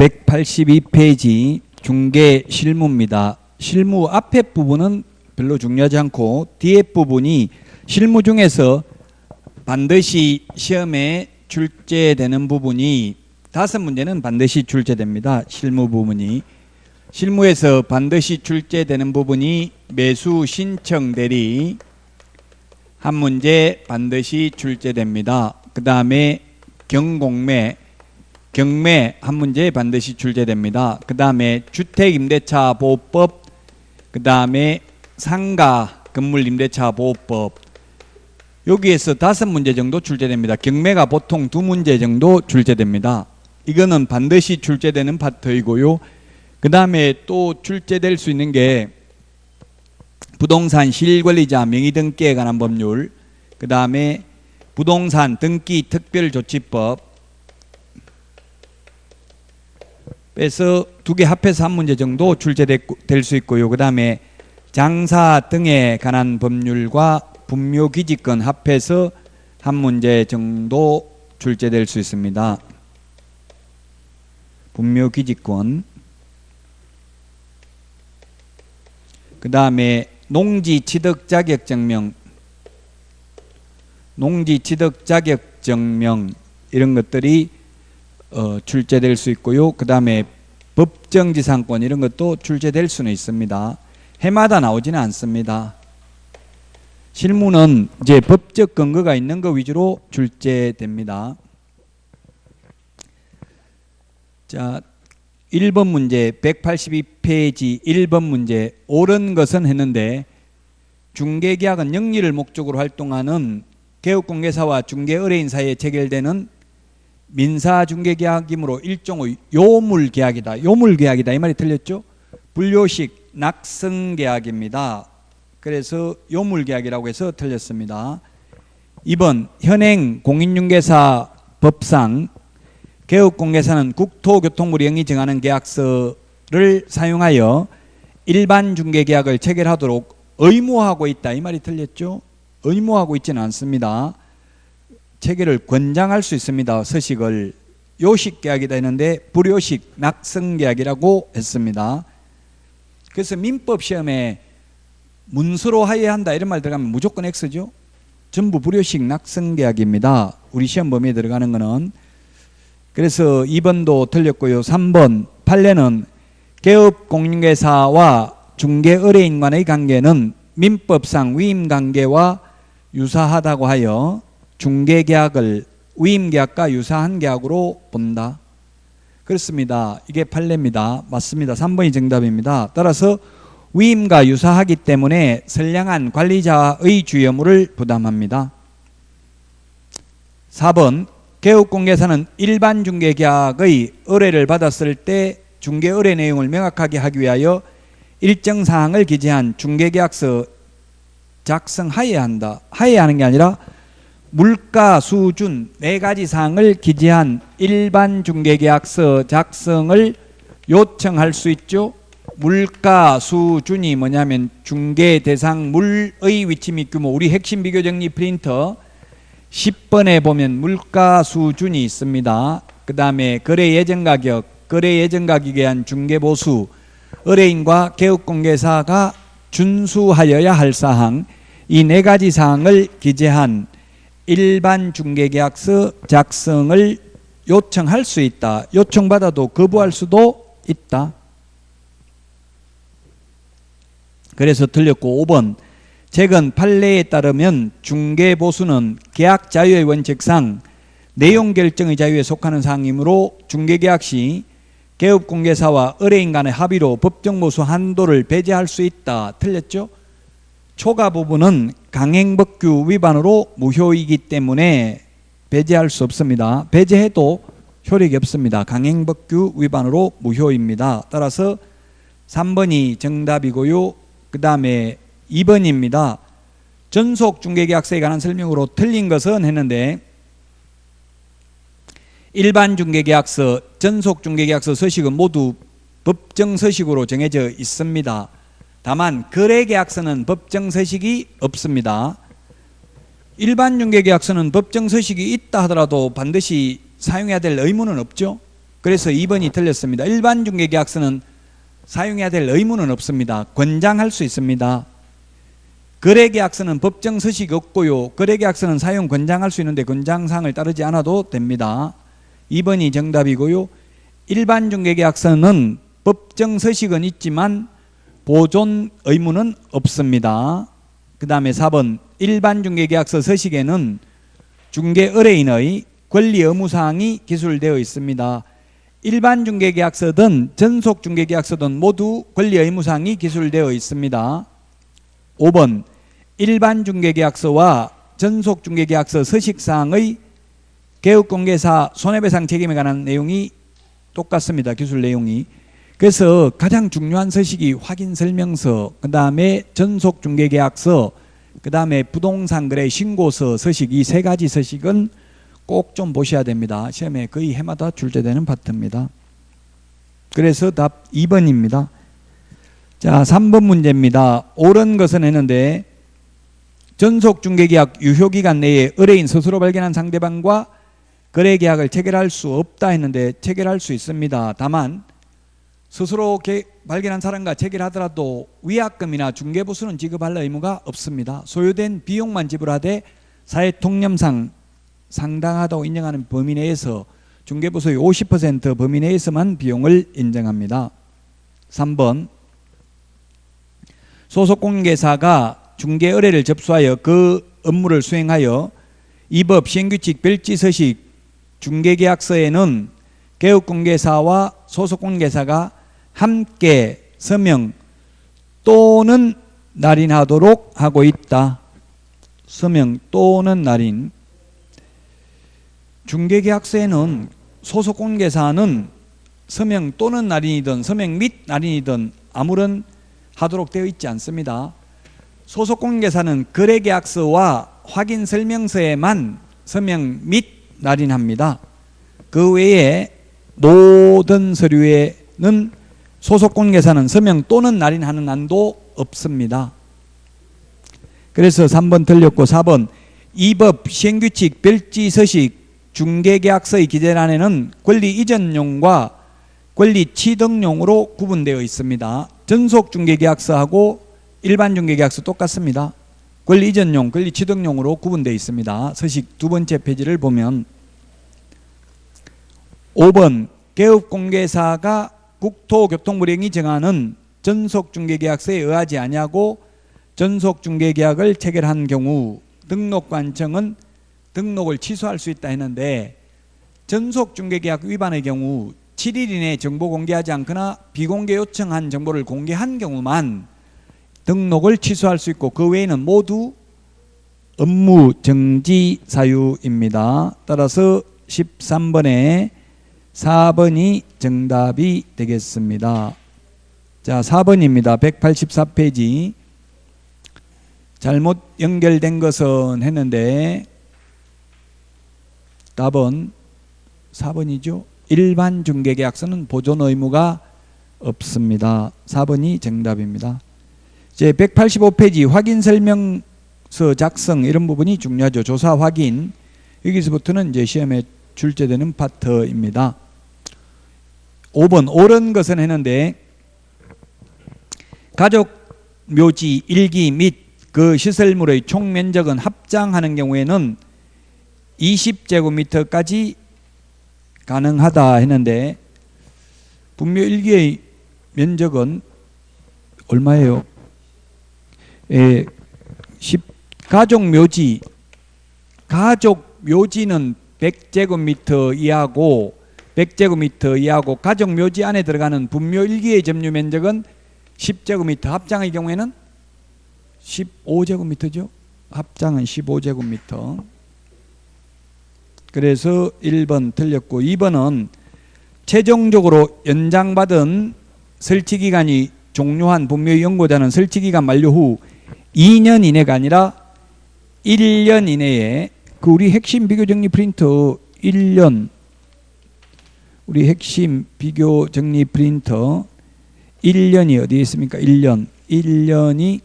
182페이지 중개 실무입니다. 실무 앞에 부분은 별로 중요하지 않고 뒤에 부분이 실무 중에서 반드시 시험에 출제되는 부분이 5문제는 반드시 출제됩니다. 실무 부분이. 실무에서 반드시 출제되는 부분이 매수 신청 대리 한 문제 반드시 출제됩니다. 그 다음에 경공매 한 문제 반드시 출제됩니다. 그 다음에 주택임대차 보호법, 그 다음에 상가 건물임대차 보호법, 여기에서 5문제 정도 출제됩니다. 경매가 보통 2문제 정도 출제됩니다. 이거는 반드시 출제되는 파트이고요. 그 다음에 또 출제될 수 있는 게 부동산 실권리자 명의등기에 관한 법률, 그 다음에 부동산 등기 특별조치법 빼서 2개 합해서 1문제 정도 출제될 수 있고요. 그 다음에 장사 등에 관한 법률과 분묘기지권 합해서 1문제 정도 출제될 수 있습니다. 분묘기지권, 그 다음에 농지취득자격증명 이런 것들이 출제될 수 있고요. 그 다음에 법정지상권 이런 것도 출제될 수는 있습니다. 해마다 나오지는 않습니다. 실무는 이제 법적 근거가 있는 거 위주로 출제됩니다. 자, 1번 문제 182페이지 1번 문제 옳은 것은 했는데 중개계약은 영리를 목적으로 활동하는 개업공개사와 중개의뢰인 사이에 체결되는 민사중개계약이므로 일종의 요물계약이다. 요물계약이다 이 말이 틀렸죠? 불요식 낙성계약입니다. 그래서 요물계약이라고 해서 틀렸습니다. 2번 현행 공인중개사 법상 개업공개사는 국토교통부령이 영리 정하는 계약서를 사용하여 일반 중개계약을 체결하도록 의무하고 있다. 이 말이 틀렸죠? 의무하고 있지는 않습니다. 체결을 권장할 수 있습니다. 서식을. 요식계약이다 했는데 불요식 낙성계약이라고 했습니다. 그래서 민법시험에 문서로 하여야 한다 이런 말 들어가면 무조건 X죠. 전부 불요식 낙성계약입니다. 우리 시험 범위에 들어가는 거는. 그래서 2번도 틀렸고요. 3번 판례는 개업공인중개사와 중개의뢰인 간의 관계는 민법상 위임관계와 유사하다고 하여 중개계약을 위임계약과 유사한 계약으로 본다. 그렇습니다. 이게 판례입니다. 맞습니다. 3번이 정답입니다. 따라서 위임과 유사하기 때문에 선량한 관리자의 주의의무를 부담합니다. 4번 개업공개사는 일반 중개계약의 의뢰를 받았을 때 중개의뢰 내용을 명확하게 하기 위하여 일정 사항을 기재한 중개계약서 작성하여야 한다. 하여야 하는 게 아니라 물가, 수준 4가지 사항을 기재한 일반 중개계약서 작성을 요청할 수 있죠. 물가, 수준이 뭐냐면 중개 대상 물의 위치 및 규모, 우리 핵심 비교 정리 프린터 10번에 보면 물가 수준이 있습니다. 그 다음에 거래 예정 가격, 거래 예정 가격에 대한 중개 보수, 의뢰인과 개업공개사가 준수하여야 할 사항, 이 4가지 사항을 기재한 일반 중개계약서 작성을 요청할 수 있다. 요청받아도 거부할 수도 있다. 그래서 틀렸고 5번 최근 판례에 따르면 중개보수는 계약 자유의 원칙상 내용 결정의 자유에 속하는 사항이므로 중개계약 시 개업공개사와 의뢰인 간의 합의로 법정보수 한도를 배제할 수 있다. 틀렸죠? 초과 부분은 강행법규 위반으로 무효이기 때문에 배제할 수 없습니다. 배제해도 효력이 없습니다. 강행법규 위반으로 무효입니다. 따라서 3번이 정답이고요. 그 다음에 2번입니다. 전속중개계약서에 관한 설명으로 틀린 것은 했는데 일반 중개계약서, 전속중개계약서 서식은 모두 법정 서식으로 정해져 있습니다. 다만 거래계약서는 법정 서식이 없습니다. 일반 중개계약서는 법정 서식이 있다 하더라도 반드시 사용해야 될 의무는 없죠. 그래서 2번이 틀렸습니다. 일반 중개계약서는 사용해야 될 의무는 없습니다. 권장할 수 있습니다. 거래계약서는 법정 서식이 없고요. 거래계약서는 사용 권장할 수 있는데 권장사항을 따르지 않아도 됩니다. 2번이 정답이고요. 일반 중개계약서는 법정 서식은 있지만 보존 의무는 없습니다. 그 다음에 4번 일반 중개계약서 서식에는 중개 의뢰인의 권리 의무사항이 기술되어 있습니다. 일반 중개계약서든 전속 중개계약서든 모두 권리 의무사항이 기술되어 있습니다. 5번 일반 중개계약서와 전속 중개계약서 서식사항의 개업공개사 손해배상 책임에 관한 내용이 똑같습니다. 기술 내용이. 그래서 가장 중요한 서식이 확인설명서, 그 다음에 전속중개계약서, 그 다음에 부동산 거래 신고서 서식, 이 세 가지 서식은 꼭 좀 보셔야 됩니다. 시험에 거의 해마다 출제되는 파트입니다. 그래서 답 2번입니다. 자, 3번 문제입니다. 옳은 것은 했는데 전속중개계약 유효기간 내에 의뢰인 스스로 발견한 상대방과 거래계약을 체결할 수 없다 했는데 체결할 수 있습니다. 다만 스스로 발견한 사람과 체결하더라도 위약금이나 중개부수는 지급할 의무가 없습니다. 소요된 비용만 지불하되 사회통념상 상당하다고 인정하는 범위 내에서 중개부수의 50% 범위 내에서만 비용을 인정합니다. 3번 소속공개사가 중개 의뢰를 접수하여 그 업무를 수행하여 이 법 시행규칙 별지서식 중개계약서에는 개업공개사와 소속공개사가 함께 서명 또는 날인하도록 하고 있다. 서명 또는 날인. 중개계약서에는 소속공개사는 서명 또는 날인이든 서명 및 날인이든 아무런 하도록 되어 있지 않습니다. 소속공개사는 거래계약서와 확인설명서에만 서명 및 날인합니다. 그 외에 모든 서류에는 소속공개사는 서명 또는 날인하는 한도 없습니다. 그래서 3번 틀렸고 4번 이 법 시행규칙 별지서식 중개계약서의 기재란에는 권리 이전용과 권리 취득용으로 구분되어 있습니다. 전속 중개계약서하고 일반 중개계약서 똑같습니다. 권리 이전용, 권리 취득용으로 구분되어 있습니다. 서식 두 번째 페이지를 보면 5번 개업공개사가 국토교통부령이 정하는 전속중개계약서에 의하지 아니하고 전속중개계약을 체결한 경우 등록관청은 등록을 취소할 수 있다 했는데 전속중개계약 위반의 경우 7일 이내에 정보 공개하지 않거나 비공개 요청한 정보를 공개한 경우만 등록을 취소할 수 있고 그 외에는 모두 업무 정지 사유입니다. 따라서 13번에 4번이 정답이 되겠습니다. 자, 4번입니다. 184페이지. 잘못 연결된 것은 했는데 답은 4번이죠. 일반 중개계약서는 보존 의무가 없습니다. 4번이 정답입니다. 이제 185페이지 확인설명서 작성 이런 부분이 중요하죠. 조사 확인. 여기서부터는 이제 시험에 출제되는 파트입니다. 5번 옳은 것은 했는데 가족 묘지 일기 및 그 시설물의 총 면적은 합장하는 경우에는 20제곱미터까지 가능하다 했는데 분묘 일기의 면적은 얼마예요? 가족 묘지는 100제곱미터 이하고 100제곱미터 이하고 가족 묘지 안에 들어가는 분묘 일기의 점유 면적은 10제곱미터, 합장의 경우에는 15제곱미터죠. 합장은 15제곱미터. 그래서 1번 틀렸고 2번은 최종적으로 연장받은 설치기간이 종료한 분묘의 연고자는 설치기간 만료 후 2년 이내가 아니라 1년 이내에 그 우리 핵심 비교 정리 프린터 1년 우리 핵심 비교 정리 프린터 1년이 어디에 있습니까? 1년이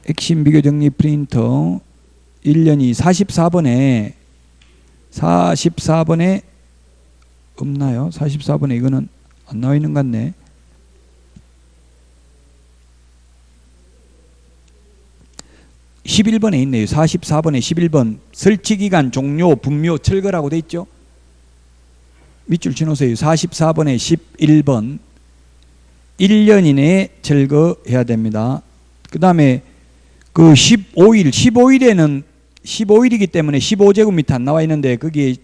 핵심 비교 정리 프린터 1년이 44번에 없나요? 44번에 이거는 안 나와 있는 것 같네. (11번에) 있네요. 44번에 11번 설치기간 종료 분묘 철거라고 돼 있죠. 밑줄 쳐놓으세요. 44번에 11번 1년 이내에 철거해야 됩니다. 그 다음에 그 15일에는 15일이기 때문에 15제곱미터 안 나와 있는데 거기에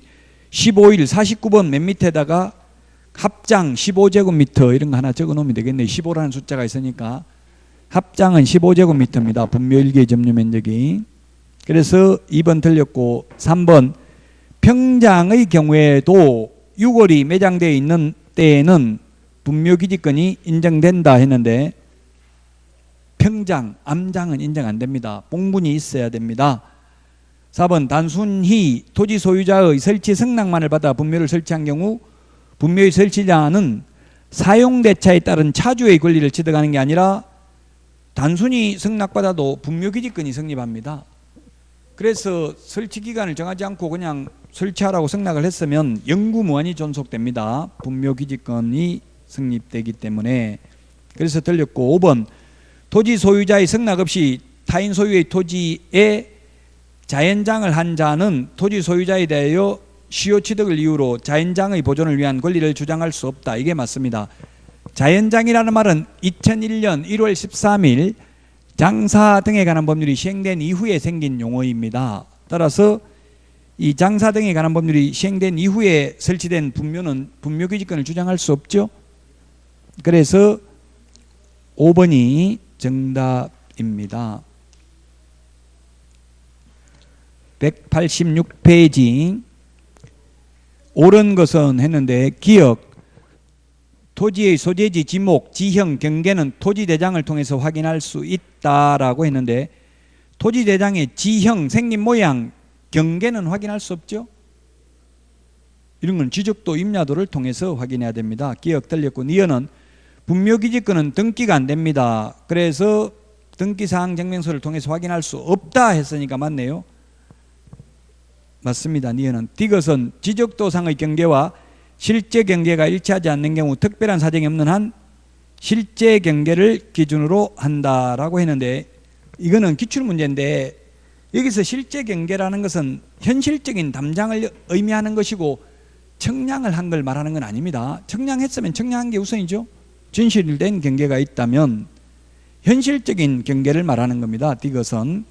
15일 49번 맨 밑에다가 합장 15제곱미터 이런 거 하나 적어 놓으면 되겠네요. 15라는 숫자가 있으니까 합장은 15제곱미터입니다. 분묘 1개의 점유 면적이. 그래서 2번 틀렸고 3번 평장의 경우에도 6월이 매장되어 있는 때에는 분묘기지권이 인정된다 했는데 평장, 암장은 인정 안 됩니다. 봉분이 있어야 됩니다. 4번 단순히 토지 소유자의 설치 승낙만을 받아 분묘를 설치한 경우 분묘의 설치자는 사용대차에 따른 차주의 권리를 취득하는 게 아니라 단순히 승낙받아도 분묘기지권이 성립합니다. 그래서 설치기간을 정하지 않고 그냥 설치하라고 승낙을 했으면 영구무한히 존속됩니다. 분묘기지권이 성립되기 때문에. 그래서 틀렸고 5번 토지 소유자의 승낙 없이 타인 소유의 토지에 자연장을 한 자는 토지 소유자에 대하여 시효 취득을 이유로 자연장의 보존을 위한 권리를 주장할 수 없다. 이게 맞습니다. 자연장이라는 말은 2001년 1월 13일 장사 등에 관한 법률이 시행된 이후에 생긴 용어입니다. 따라서 이 장사 등에 관한 법률이 시행된 이후에 설치된 분묘는 분묘기지권을 주장할 수 없죠. 그래서 5번이 정답입니다. 186페이지 옳은 것은 했는데 기억 토지의 소재지, 지목, 지형, 경계는 토지대장을 통해서 확인할 수 있다라고 했는데 토지대장의 지형, 생긴 모양, 경계는 확인할 수 없죠. 이런 건 지적도, 임야도를 통해서 확인해야 됩니다. 기억 틀렸고 니은은 분묘기지권은 등기가 안 됩니다. 그래서 등기사항 증명서를 통해서 확인할 수 없다 했으니까 맞네요. 맞습니다. 니은은 디귿은 지적도상의 경계와 실제 경계가 일치하지 않는 경우 특별한 사정이 없는 한 실제 경계를 기준으로 한다라고 했는데 이거는 기출문제인데 여기서 실제 경계라는 것은 현실적인 담장을 의미하는 것이고 청량을 한 걸 말하는 건 아닙니다. 청량했으면 청량한 게 우선이죠. 진실된 경계가 있다면 현실적인 경계를 말하는 겁니다. 디귿은.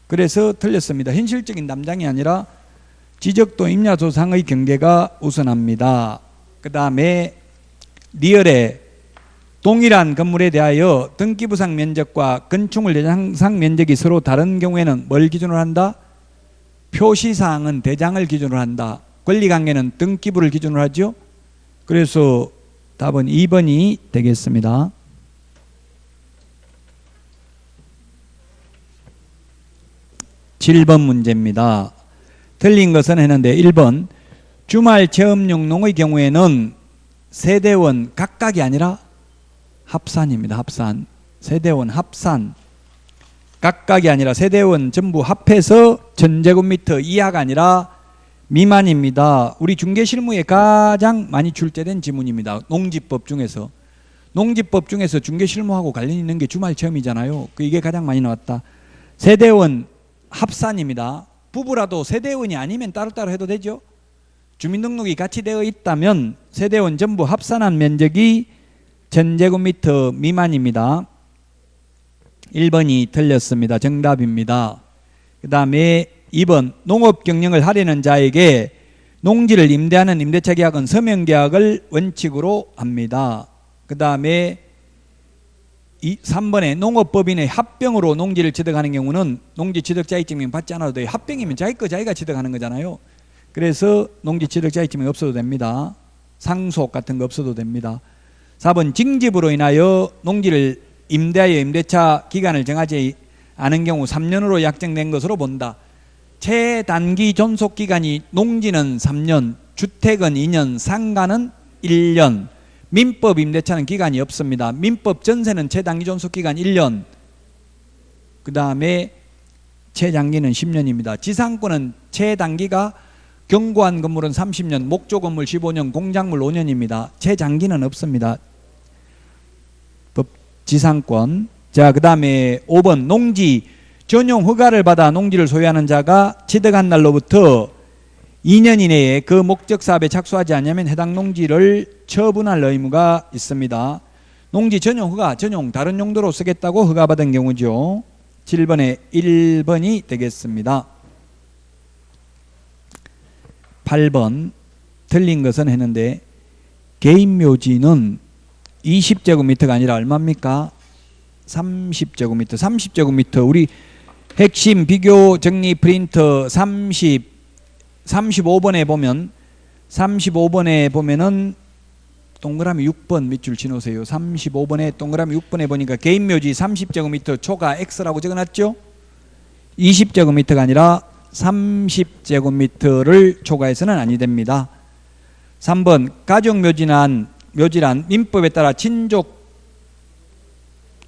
그래서 틀렸습니다. 현실적인 담장이 아니라 지적도 임야도상의 경계가 우선합니다. 그 다음에 리얼에 동일한 건물에 대하여 등기부상 면적과 건축물 대장상 면적이 서로 다른 경우에는 뭘 기준으로 한다? 표시사항은 대장을 기준으로 한다. 권리관계는 등기부를 기준으로 하죠. 그래서 답은 2번이 되겠습니다. 7번 문제입니다. 틀린 것은 했는데 1번 주말 체험용농의 경우에는 세대원 각각이 아니라 합산입니다. 합산. 세대원 합산. 각각이 아니라 세대원 전부 합해서 1000제곱미터 이하가 아니라 미만입니다. 우리 중개실무에 가장 많이 출제된 지문입니다. 농지법 중에서. 농지법 중에서 중개실무하고 관련 있는 게 주말 체험이잖아요. 이게 가장 많이 나왔다. 세대원 합산입니다. 부부라도 세대원이 아니면 따로따로 해도 되죠. 주민등록이 같이 되어 있다면 세대원 전부 합산한 면적이 1000제곱미터 미만입니다. 1번이 틀렸습니다. 정답입니다. 그 다음에 2번 농업경영을 하려는 자에게 농지를 임대하는 임대차 계약은 서명계약을 원칙으로 합니다. 그 다음에 3번에 농업법인의 합병으로 농지를 취득하는 경우는 농지 취득자의증명 받지 않아도 돼요. 합병이면 자기 거 자기가 취득하는 거잖아요. 그래서 농지 취득자의증명이 없어도 됩니다. 상속 같은 거 없어도 됩니다. 4번 징집으로 인하여 농지를 임대하여 임대차 기간을 정하지 않은 경우 3년으로 약정된 것으로 본다. 최단기 존속기간이 농지는 3년, 주택은 2년, 상가는 1년. 민법 임대차는 기간이 없습니다. 민법 전세는 최단기 존속기간 1년. 그 다음에 최장기는 10년입니다. 지상권은 최단기가 경고한 건물은 30년, 목조 건물 15년, 공작물 5년입니다. 재장기는 없습니다. 법지상권. 자, 그 다음에 5번 농지 전용 허가를 받아 농지를 소유하는 자가 취득한 날로부터 2년 이내에 그 목적 사업에 착수하지 않으면 해당 농지를 처분할 의무가 있습니다. 농지 전용 허가, 전용 다른 용도로 쓰겠다고 허가받은 경우죠. 7번에 1번이 되겠습니다. 8번 틀린 것은 했는데 개인 묘지는 20제곱미터가 아니라 얼마입니까? 30제곱미터. 30제곱미터 우리 핵심 비교 정리 프린터 35번에 보면 35번에 보면은 동그라미 6번 밑줄 치놓으세요. 35번에 동그라미 6번에 보니까 개인 묘지 30제곱미터 초과 X라고 적어놨죠. 20제곱미터가 아니라 30제곱미터를 초과해서는 아니 됩니다. 3번 가족묘지란 민법에 따라 친족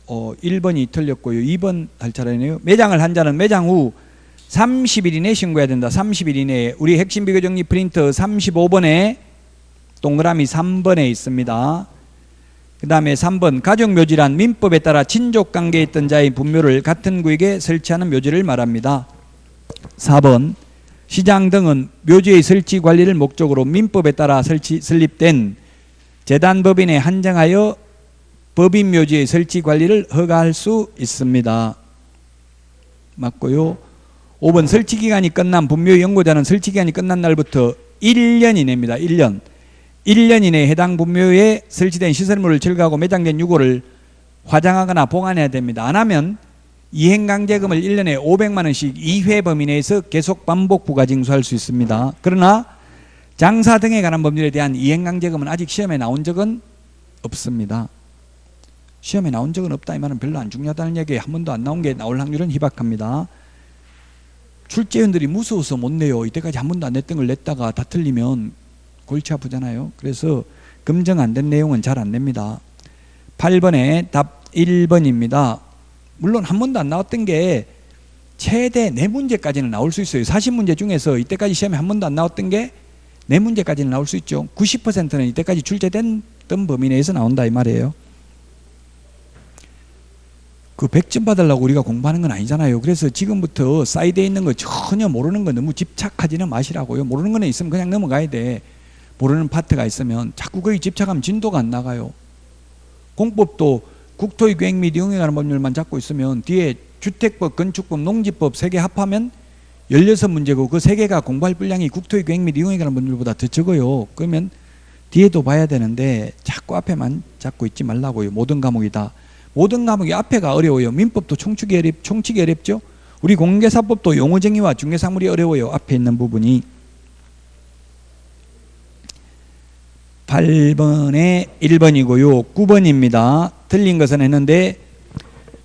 1번이 틀렸고요. 2번 할 차례네요. 매장을 한 자는 매장 후 30일 이내에 신고해야 된다. 30일 이내에 우리 핵심 비교 정리 프린터 35번에 동그라미 3번에 있습니다. 그 다음에 3번 가족묘지란 민법에 따라 친족관계에 있던 자의 분묘를 같은 구역에 설치하는 묘지를 말합니다. 4번 시장 등은 묘지의 설치 관리를 목적으로 민법에 따라 설립된 재단법인에 한정하여 법인 묘지의 설치 관리를 허가할 수 있습니다. 맞고요. 5번 설치기간이 끝난 분묘의 연고자는 설치기간이 끝난 날부터 1년 이내입니다. 1년 이내에 해당 분묘에 설치된 시설물을 철거하고 매장된 유골을 화장하거나 보관해야 됩니다. 안 하면 이행강제금을 1년에 500만 원씩 2회 범위 내에서 계속 반복 부과 징수할 수 있습니다. 그러나 장사 등에 관한 법률에 대한 이행강제금은 아직 시험에 나온 적은 없습니다. 시험에 나온 적은 없다 이 말은 별로 안 중요하다는 얘기에 한 번도 안 나온 게 나올 확률은 희박합니다. 출제위원들이 무서워서 못 내요. 이때까지 한 번도 안 냈던 걸 냈다가 다 틀리면 골치 아프잖아요. 그래서 검증 안 된 내용은 잘 안 냅니다. 8번에 답 1번입니다. 물론 한 번도 안 나왔던 게 최대 4문제까지는 나올 수 있어요. 40문제 중에서 이때까지 시험에 한 번도 안 나왔던 게 4문제까지는 나올 수 있죠. 90%는 이때까지 출제됐던 범위 내에서 나온다 이 말이에요. 그 100점 받으려고 우리가 공부하는 건 아니잖아요. 그래서 지금부터 사이드에 있는 거 전혀 모르는 거 너무 집착하지는 마시라고요. 모르는 거는 있으면 그냥 넘어가야 돼. 모르는 파트가 있으면 자꾸 거기 집착하면 진도가 안 나가요. 공법도 국토의 계획 및 이용에 관한 법률만 잡고 있으면 뒤에 주택법, 건축법, 농지법 3개 합하면 16문제고 그 3개가 공부할 분량이 국토의 계획 및 이용에 관한 법률보다 더 적어요. 그러면 뒤에도 봐야 되는데 자꾸 앞에만 잡고 있지 말라고요. 모든 과목이다. 모든 과목이 앞에가 어려워요. 민법도 총칙이 어렵죠. 우리 공개사법도 용어정의와 중개사물이 어려워요. 앞에 있는 부분이. 8번에 1번이고요. 9번입니다. 틀린 것은 했는데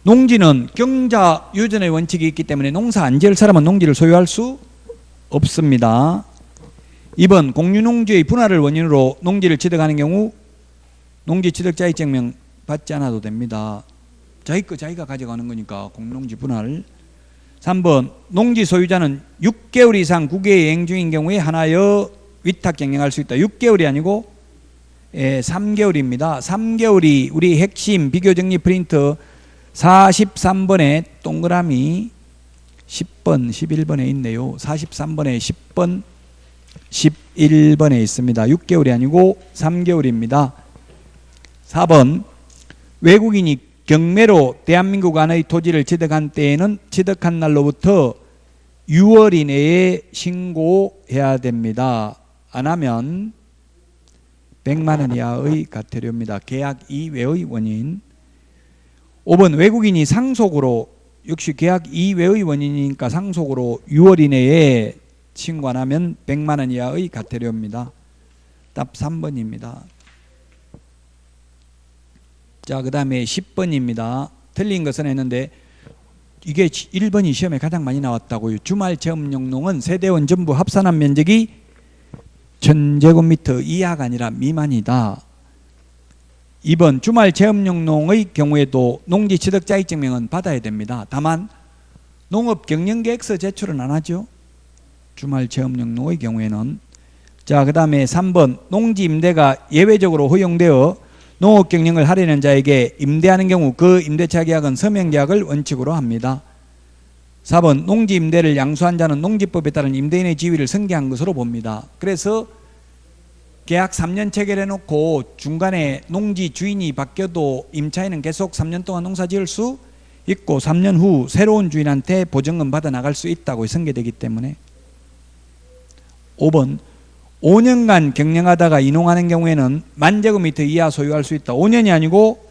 농지는 경자 유전의 원칙이 있기 때문에 농사 안 지을 사람은 농지를 소유할 수 없습니다. 2번 공유농지의 분할을 원인으로 농지를 취득하는 경우 농지 취득자의 증명 받지 않아도 됩니다. 자기 거 자기가 가져가는 거니까 공농지 분할. 3번 농지 소유자는 6개월 이상 국외 여행 중인 경우에 하나여 위탁 경영할 수 있다. 6개월이 아니고 3개월입니다. 3개월이 우리 핵심 비교정리 프린터 43번에 동그라미 10번, 11번에 있네요. 43번에 10번, 11번에 있습니다. 6개월이 아니고 3개월입니다. 4번 외국인이 경매로 대한민국 안의 토지를 취득한 때에는 취득한 날로부터 6월 이내에 신고해야 됩니다. 안 하면 100만 원 이하의 과태료입니다. 계약 이외의 원인. 5번 외국인이 상속으로 역시 계약 이외의 원인이니까 상속으로 6월 이내에 신고 안 하면 100만 원 이하의 과태료입니다. 답 3번입니다. 자, 그 다음에 10번입니다. 틀린 것은 했는데 이게 1번이 시험에 가장 많이 나왔다고요. 주말 체험용 농은 세대원 전부 합산한 면적이 1000제곱미터 이하가 아니라 미만이다. 2번 주말 체험용 농의 경우에도 농지 취득자의 증명은 받아야 됩니다. 다만 농업 경영계획서 제출은 안 하죠. 주말 체험영농의 경우에는. 자, 그 다음에 3번 농지 임대가 예외적으로 허용되어 농업 경영을 하려는 자에게 임대하는 경우 그 임대차 계약은 서명 계약을 원칙으로 합니다. 4번 농지 임대를 양수한 자는 농지법에 따른 임대인의 지위를 승계한 것으로 봅니다. 그래서 계약 3년 체결해 놓고 중간에 농지 주인이 바뀌어도 임차인은 계속 3년 동안 농사 지을 수 있고 3년 후 새로운 주인한테 보증금 받아 나갈 수 있다고 승계되기 때문에. 5번 5년간 경영하다가 인용하는 경우에는 10,000제곱미터 이하 소유할 수 있다. 5년이 아니고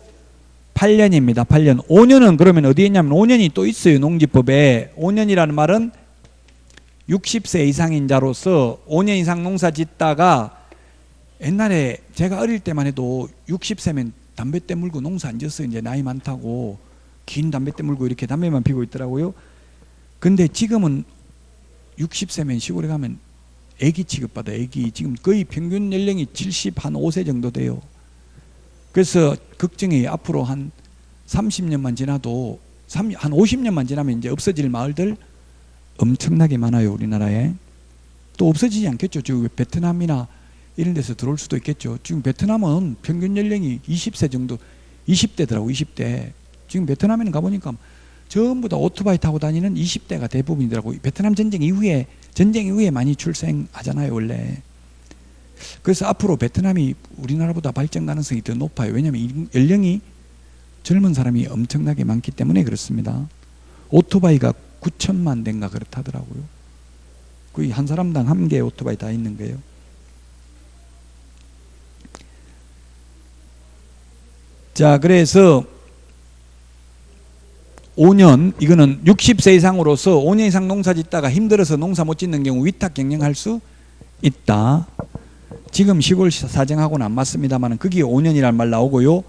8년입니다. 8년. 5년은 그러면 어디에 있냐면 5년이 또 있어요. 농지법에. 5년이라는 말은 60세 이상인 자로서 5년 이상 농사 짓다가 옛날에 제가 어릴 때만 해도 60세면 담뱃대 물고 농사 안 지었어요. 이제 나이 많다고 긴 담뱃대 물고 이렇게 담배만 피고 있더라고요. 근데 지금은 60세면 시골에 가면 애기 취급받아요. 애기. 지금 거의 평균 연령이 75세 정도 돼요. 그래서 걱정이 앞으로 한 30년만 지나도 한 50년만 지나면 이제 없어질 마을들 엄청나게 많아요. 우리나라에. 또 없어지지 않겠죠. 지금 베트남이나 이런 데서 들어올 수도 있겠죠. 지금 베트남은 평균 연령이 20세 정도, 20대더라고. 20대. 지금 베트남에는 가보니까 전부 다 오토바이 타고 다니는 20대가 대부분이더라고요. 베트남 전쟁 이후에 많이 출생하잖아요. 원래. 그래서 앞으로 베트남이 우리나라보다 발전 가능성이 더 높아요. 왜냐하면 연령이 젊은 사람이 엄청나게 많기 때문에 그렇습니다. 오토바이가 9천만 대인가 그렇다더라고요. 거의 한 사람당 한 개 오토바이 다 있는 거예요. 자, 그래서 5년, 이거는 60세 이상으로서 5년 이상 농사 짓다가 힘들어서 농사 못 짓는 경우 위탁 경영할 수 있다. 지금 시골 사정하고는 안 맞습니다만 거기에 5년이라는 말 나오고요.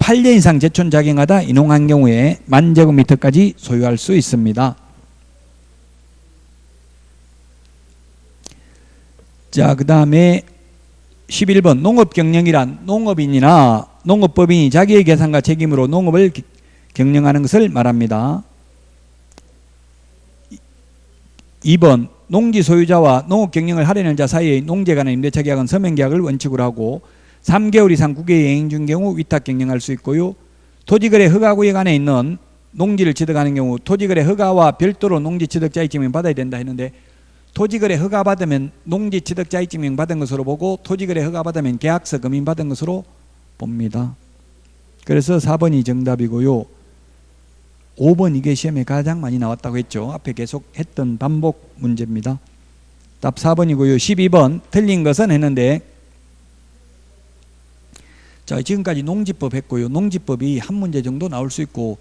8년 이상 제촌 작용하다 인용한 경우에 10,000제곱미터까지 소유할 수 있습니다. 자, 그 다음에 11번 농업경영이란 농업인이나 농업법인이 자기의 계산과 책임으로 농업을 경영하는 것을 말합니다. 2번 농지 소유자와 농업 경영을 하려는 자 사이의 농지 간의 임대차 계약은 서명 계약을 원칙으로 하고 3개월 이상 국외 여행 중 경우 위탁 경영할 수 있고요. 토지거래 허가구역 안에 있는 농지를 취득하는 경우 토지거래 허가와 별도로 농지 취득자의 증명 받아야 된다 했는데 토지거래 허가 받으면 농지 취득자의 증명 받은 것으로 보고 토지거래 허가 받으면 계약서 금인 받은 것으로 봅니다. 그래서 4번이 정답이고요. 5번 이게 시험에 가장 많이 나왔다고 했죠. 앞에 계속 했던 반복 문제입니다. 답 4번이고요. 12번 틀린 것은 했는데 자, 지금까지 농지법 했고요. 농지법이 한 문제 정도 나올 수 있고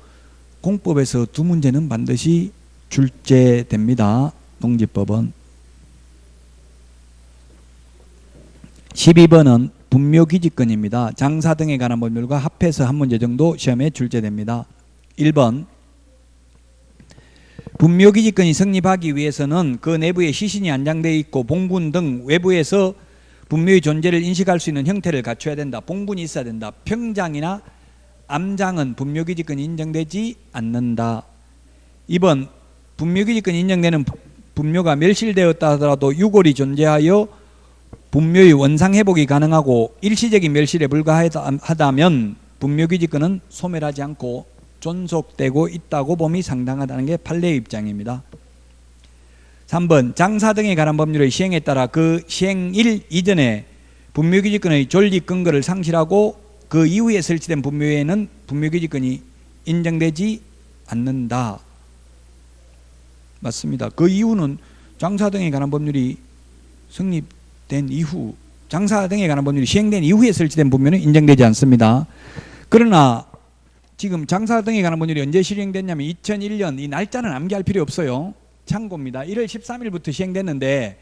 공법에서 2문제는 반드시 출제됩니다. 농지법은. 12번은 분묘기지권입니다. 장사 등에 관한 법률과 합해서 한 문제 정도 시험에 출제됩니다. 1번 분묘기지권이 성립하기 위해서는 그 내부에 시신이 안장되어 있고 봉분 등 외부에서 분묘의 존재를 인식할 수 있는 형태를 갖춰야 된다. 봉분이 있어야 된다. 평장이나 암장은 분묘기지권이 인정되지 않는다. 2번 분묘기지권이 인정되는 분묘가 멸실되었다 하더라도 유골이 존재하여 분묘의 원상회복이 가능하고 일시적인 멸실에 불과하다면 분묘기지권은 소멸하지 않고 존속되고 있다고 봄이 상당하다는 게 판례의 입장입니다. 3번 장사 등에 관한 법률의 시행에 따라 그 시행일 이전에 분묘기지권의 존립 근거를 상실하고 그 이후에 설치된 분묘에는 분묘기지권이 인정되지 않는다. 맞습니다. 그 이유는 장사 등에 관한 법률이 성립된 이후 장사 등에 관한 법률이 시행된 이후에 설치된 분묘는 인정되지 않습니다. 그러나 지금 장사 등에 관한 법률이 언제 시행됐냐면 2001년 이 날짜는 암기할 필요 없어요. 참고입니다. 1월 13일부터 시행됐는데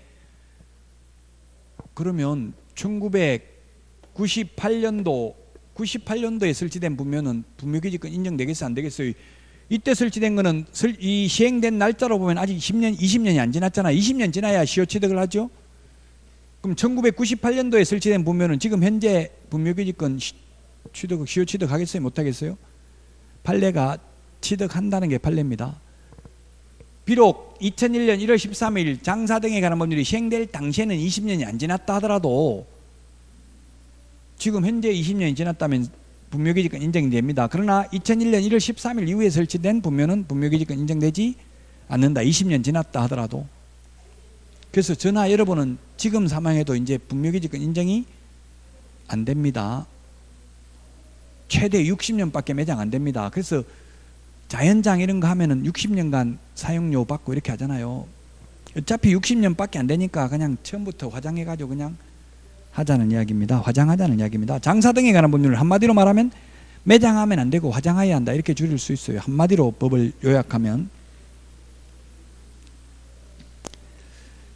그러면 1998년도에 설치된 분묘는 분묘기지권 인정되겠어요? 안 되겠어요? 이때 설치된 거는 이 시행된 날짜로 보면 아직 10년, 20년이 안 지났잖아. 20년 지나야 시효 취득을 하죠. 그럼 1998년도에 설치된 분묘는 지금 현재 분묘기지권 시효 취득하겠어요? 못하겠어요? 판례가 취득한다는 게 판례입니다. 비록 2001년 1월 13일 장사 등에 관한 법률이 시행될 당시에는 20년이 안 지났다 하더라도 지금 현재 20년이 지났다면 분묘기지권 인정이 됩니다. 그러나 2001년 1월 13일 이후에 설치된 분묘는 분묘기지권 인정되지 않는다. 20년 지났다 하더라도. 그래서 저나 여러분은 지금 상황에도 이제 분묘기지권 인정이 안 됩니다. 최대 60년밖에 매장 안 됩니다. 그래서 자연장 이런 거 하면은 60년간 사용료 받고 이렇게 하잖아요. 어차피 60년밖에 안 되니까 그냥 처음부터 화장해가지고 그냥 하자는 이야기입니다. 화장하자는 이야기입니다. 장사 등에 관한 법률을 한마디로 말하면 매장하면 안 되고 화장해야 한다 이렇게 줄일 수 있어요. 한마디로 법을 요약하면.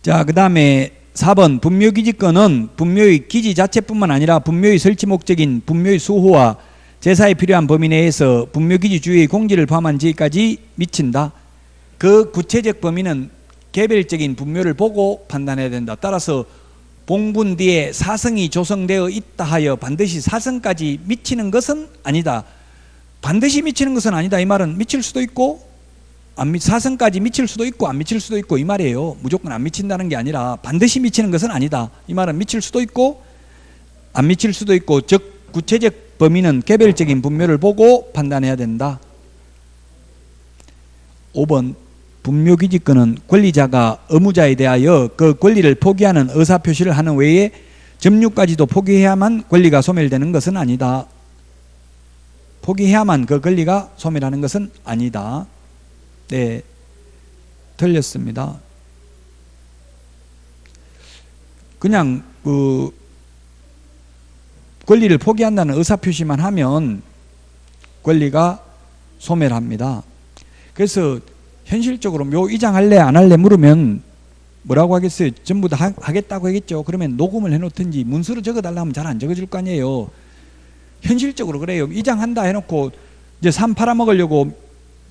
자, 그 다음에 4번 분묘기지권은 분묘의 기지 자체뿐만 아니라 분묘의 설치 목적인 분묘의 수호와 제사에 필요한 범위 내에서 분묘기지 주위의 공지를 포함한 지역까지 미친다. 그 구체적 범위는 개별적인 분묘를 보고 판단해야 된다. 따라서 봉분 뒤에 사성이 조성되어 있다 하여 반드시 사성까지 미치는 것은 아니다. 반드시 미치는 것은 아니다. 이 말은 미칠 수도 있고 사성까지 미칠 수도 있고 안 미칠 수도 있고 이 말이에요. 무조건 안 미친다는 게 아니라 반드시 미치는 것은 아니다. 이 말은 미칠 수도 있고 안 미칠 수도 있고 즉 구체적 범위는 개별적인 분묘를 보고 판단해야 된다. 5번 분묘기지권은 권리자가 의무자에 대하여 그 권리를 포기하는 의사표시를 하는 외에 점유까지도 포기해야만 권리가 소멸되는 것은 아니다. 포기해야만 그 권리가 소멸하는 것은 아니다. 네, 틀렸습니다. 그냥 그 권리를 포기한다는 의사표시만 하면 권리가 소멸합니다. 그래서 현실적으로 묘 이장할래 안 할래 물으면 뭐라고 하겠어요? 전부 다 하겠다고 하겠죠. 그러면 녹음을 해놓든지 문서로 적어달라 하면 잘 안 적어줄 거 아니에요. 현실적으로 그래요. 이장한다 해놓고 이제 산 팔아먹으려고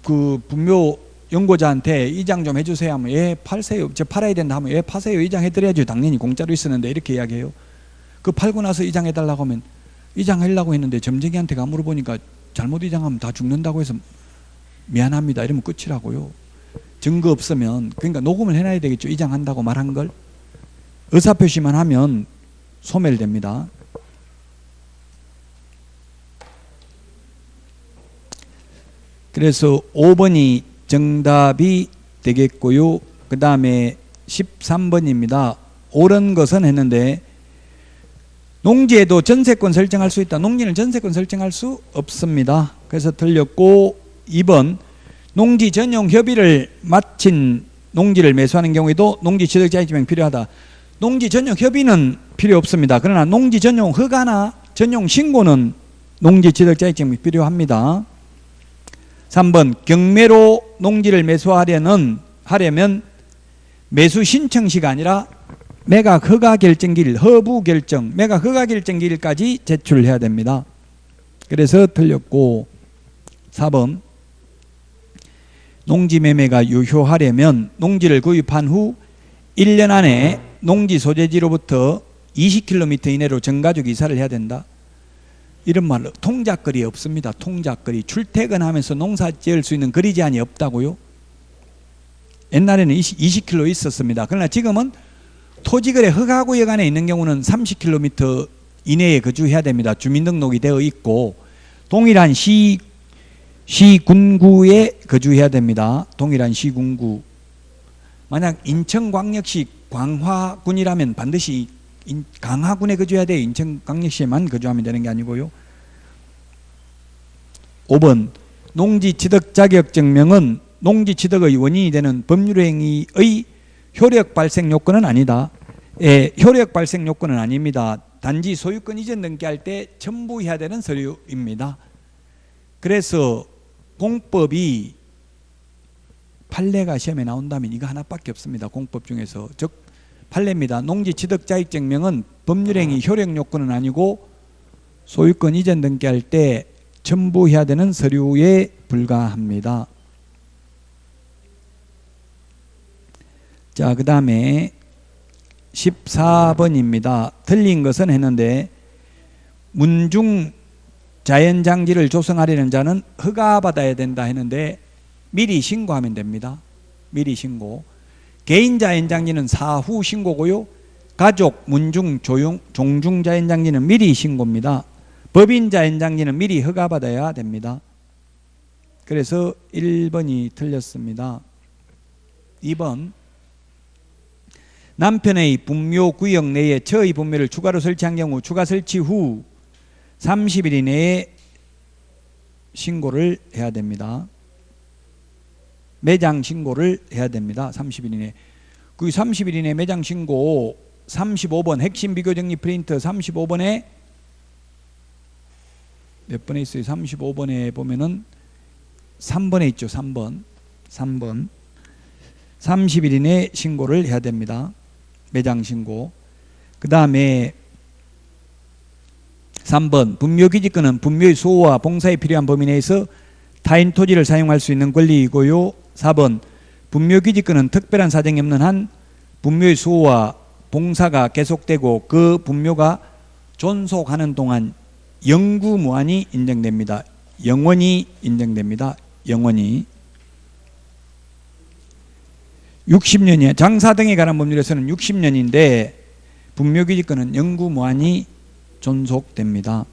그 분묘 연고자한테 이장 좀 해주세요 하면 예 팔세요. 저 팔아야 된다 하면 예 파세요. 이장해드려야죠. 당연히 공짜로 있었는데 이렇게 이야기해요. 그 팔고 나서 이장해달라고 하면 이장하려고 했는데 점쟁이한테가 물어보니까 잘못 이장하면 다 죽는다고 해서 미안합니다 이러면 끝이라고요. 증거 없으면 그러니까 녹음을 해놔야 되겠죠. 이장한다고 말한 걸 의사표시만 하면 소멸됩니다. 그래서 5번이 정답이 되겠고요. 그 다음에 13번입니다. 옳은 것은 했는데 농지에도 전세권 설정할 수 있다. 농지는 전세권 설정할 수 없습니다. 그래서 틀렸고 2번 농지 전용 협의를 마친 농지를 매수하는 경우에도 농지 취득자격증명이 필요하다. 농지 전용 협의는 필요 없습니다. 그러나 농지 전용 허가나 전용 신고는 농지 취득자격증명이 필요합니다. 3번 경매로 농지를 매수하려면 매수 신청시가 아니라 매각 허가 결정기일, 허부 결정, 매각 허가 결정기일까지 제출해야 됩니다. 그래서 틀렸고 4번 농지 매매가 유효하려면 농지를 구입한 후 1년 안에 농지 소재지로부터 20km 이내로 전가족 이사를 해야 된다. 이런 말로 통작거리 없습니다. 통작거리. 출퇴근하면서 농사 지을 수 있는 거리 제한이 없다고요. 옛날에는 20km 있었습니다. 그러나 지금은 토지거래 허가구역 안에 있는 경우는 30km 이내에 거주해야 됩니다. 주민등록이 되어 있고 동일한 시군구에 거주해야 됩니다. 동일한 시군구. 만약 인천광역시 광화군이라면 반드시 강화군에 거주해야 돼요. 인천광역시에만 거주하면 되는 게 아니고요. 5번 농지 취득 자격 증명은 농지 취득의 원인이 되는 법률행위의 효력 발생 요건은 아니다. 예, 효력 발생 요건은 아닙니다. 단지 소유권 이전 등기할 때 첨부해야 되는 서류입니다. 그래서 공법이 판례가 시험에 나온다면 이거 하나밖에 없습니다. 공법 중에서. 즉 판례입니다. 농지 취득 자격 증명은 법률행위 효력 요건은 아니고 소유권 이전 등기할 때 첨부해야 되는 서류에 불과합니다. 자, 그 다음에 14번입니다. 틀린 것은 했는데 문중 자연장지를 조성하려는 자는 허가받아야 된다 했는데 미리 신고하면 됩니다. 미리 신고. 개인자연장지는 사후 신고고요. 가족, 문중, 종중자연장지는 미리 신고입니다. 법인자연장지는 미리 허가받아야 됩니다. 그래서 1번이 틀렸습니다. 2번, 남편의 분묘 구역 내에 저의 분묘를 추가로 설치한 경우 추가 설치 후 30일 이내에 신고를 해야 됩니다. 매장 신고를 해야 됩니다. 30일 이내. 그 30일 이내 매장 신고 35번 핵심 비교 정리 프린트 35번에 몇 번에 있어요? 35번에 보면은 3번에 있죠. 3번. 30일 이내 신고를 해야 됩니다. 매장 신고. 그 다음에 3번 분묘기지권은 분묘의 수호와 봉사에 필요한 범위 내에서 타인 토지를 사용할 수 있는 권리이고요. 4번 분묘기지권은 특별한 사정이 없는 한 분묘의 수호와 봉사가 계속되고 그 분묘가 존속하는 동안 영구무한히 인정됩니다. 영원히 인정됩니다. 영원히. 60년이야. 장사 등에 관한 법률에서는 60년인데 분묘기지권은 영구무한히 존속됩니다.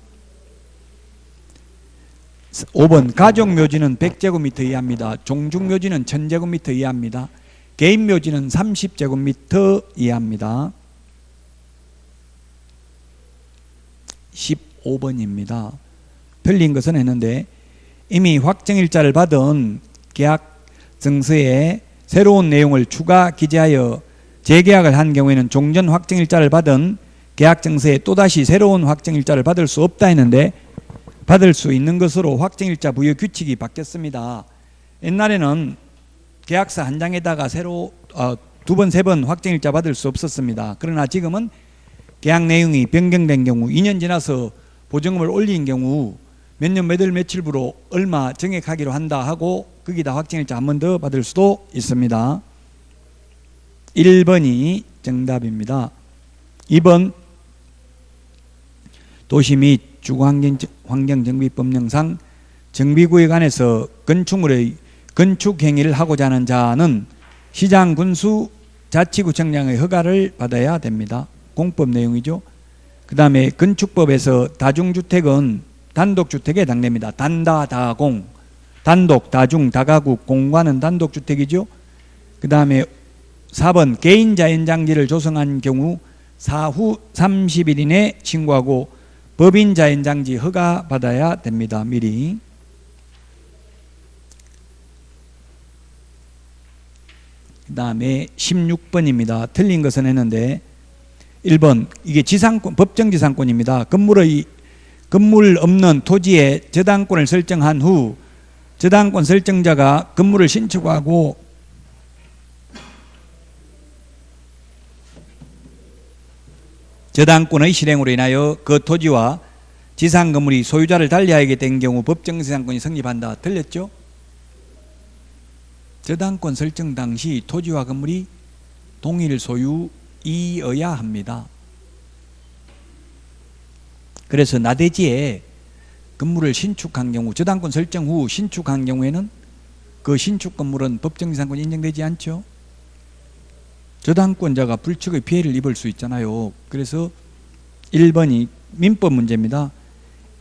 5번 가족묘지는 100제곱미터 이하입니다. 종중묘지는 1000제곱미터 이하입니다. 개인묘지는 30제곱미터 이하입니다. 15번입니다. 틀린 것은 했는데 이미 확정일자를 받은 계약증서에 새로운 내용을 추가 기재하여 재계약을 한 경우에는 종전 확정일자를 받은 계약증서에 또다시 새로운 확정일자를 받을 수 없다 했는데 받을 수 있는 것으로 확정일자 부여 규칙이 바뀌었습니다. 옛날에는 계약서 한 장에다가 새로 2번, 3번 확정일자 받을 수 없었습니다. 그러나 지금은 계약 내용이 변경된 경우 2년 지나서 보증금을 올린 경우 몇 년 몇 월 며칠부로 얼마 정액하기로 한다 하고 거기다 확정일자 한 번 더 받을 수도 있습니다. 1번이 정답입니다. 2번 도시 및 주거환경정비법령상 정비구역 안에서 건축물의 건축행위를 하고자 하는 자는 시장, 군수, 자치구청장의 허가를 받아야 됩니다. 공법 내용이죠. 그 다음에 건축법에서 다중주택은 단독주택에 해당됩니다. 단다다공, 단독, 다중, 다가구, 공과는 단독주택이죠. 그 다음에 4번 개인자연장지를 조성한 경우 사후 30일 이내 신고하고 법인자연장지 허가 받아야 됩니다. 미리. 그 다음에 16번입니다. 틀린 것은 했는데 1번 이게 지상권, 법정지상권입니다. 건물 없는 토지에 저당권을 설정한 후 저당권 설정자가 건물을 신축하고 저당권의 실행으로 인하여 그 토지와 지상 건물이 소유자를 달리하게 된 경우 법정지상권이 성립한다. 틀렸죠? 저당권 설정 당시 토지와 건물이 동일 소유이어야 합니다. 그래서 나대지에 건물을 신축한 경우 저당권 설정 후 신축한 경우에는 그 신축 건물은 법정지상권이 인정되지 않죠. 저당권자가 불측의 피해를 입을 수 있잖아요. 그래서 1번이 민법 문제입니다.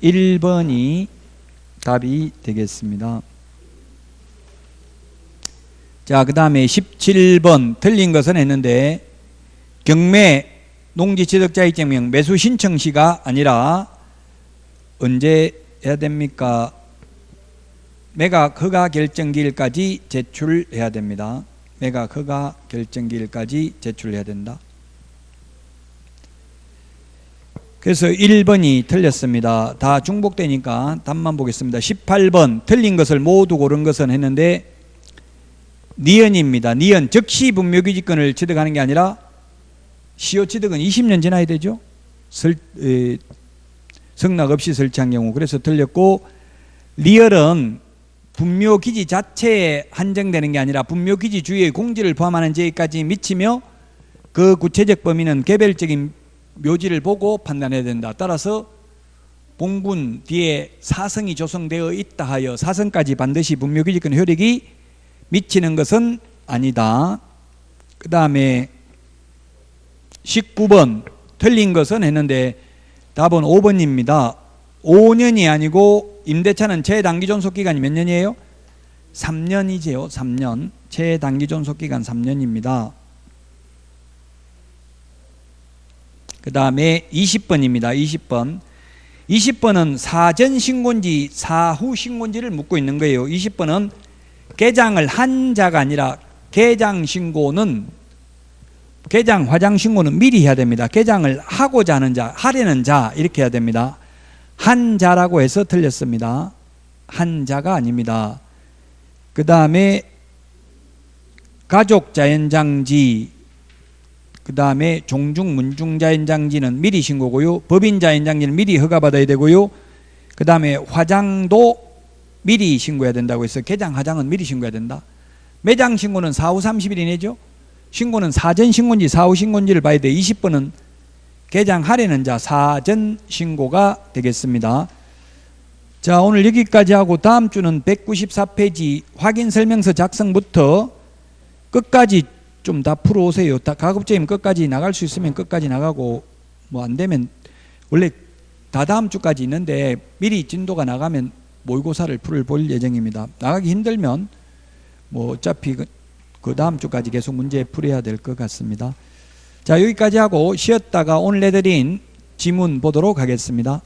1번이 답이 되겠습니다. 자, 그 다음에 17번 틀린 것은 했는데 경매 농지취득자익증명 매수 신청 시가 아니라 언제 해야 됩니까? 매각 허가 결정기일까지 제출해야 됩니다. 매각 허가 결정기일까지 제출해야 된다. 그래서 1번이 틀렸습니다. 다 중복되니까 답만 보겠습니다. 18번 틀린 것을 모두 고른 것은 했는데 니은입니다. 니은 즉시 분묘기지권을 취득하는 게 아니라 시효 취득은 20년 지나야 되죠. 성락 없이 설치한 경우. 그래서 틀렸고 리얼은 분묘기지 자체에 한정되는 게 아니라 분묘기지 주위의 공지를 포함하는 지역까지 미치며 그 구체적 범위는 개별적인 묘지를 보고 판단해야 된다. 따라서 봉분 뒤에 사성이 조성되어 있다 하여 사성까지 반드시 분묘기지권 효력이 미치는 것은 아니다. 그 다음에 19번 틀린 것은 했는데 답은 5번입니다. 5년이 아니고 임대차는 최단기 존속기간이 몇 년이에요? 3년이지요. 3년. 최단기 존속기간 3년입니다. 그 다음에 20번입니다. 20번. 20번은 사전 신고인지 사후 신고인지를 묻고 있는 거예요. 20번은 개장을 한 자가 아니라 개장 신고는, 개장 화장 신고는 미리 해야 됩니다. 개장을 하고자 하는 자, 하려는 자 이렇게 해야 됩니다. 한 자라고 해서 틀렸습니다. 한 자가 아닙니다. 그 다음에 가족자연장지, 그 다음에 종중문중자연장지는 미리 신고고요. 법인자연장지는 미리 허가받아야 되고요. 그 다음에 화장도 미리 신고해야 된다고 해서 개장 화장은 미리 신고해야 된다. 매장 신고는 4후 30일 이내죠. 신고는 사전 신고인지 사후 신고인지를 봐야 돼. 20번은 개장하려는 자 사전 신고가 되겠습니다. 자, 오늘 여기까지 하고 다음 주는 194페이지 확인 설명서 작성부터 끝까지 좀 다 풀어오세요. 다 가급적이면 끝까지 나갈 수 있으면 끝까지 나가고, 뭐 안 되면 원래 다 다음 주까지 있는데 미리 진도가 나가면 모의고사를 풀어볼 예정입니다. 나가기 힘들면 뭐 어차피 그 다음 주까지 계속 문제 풀어야 될 것 같습니다. 자, 여기까지 하고 쉬었다가 오늘 내드린 지문 보도록 하겠습니다.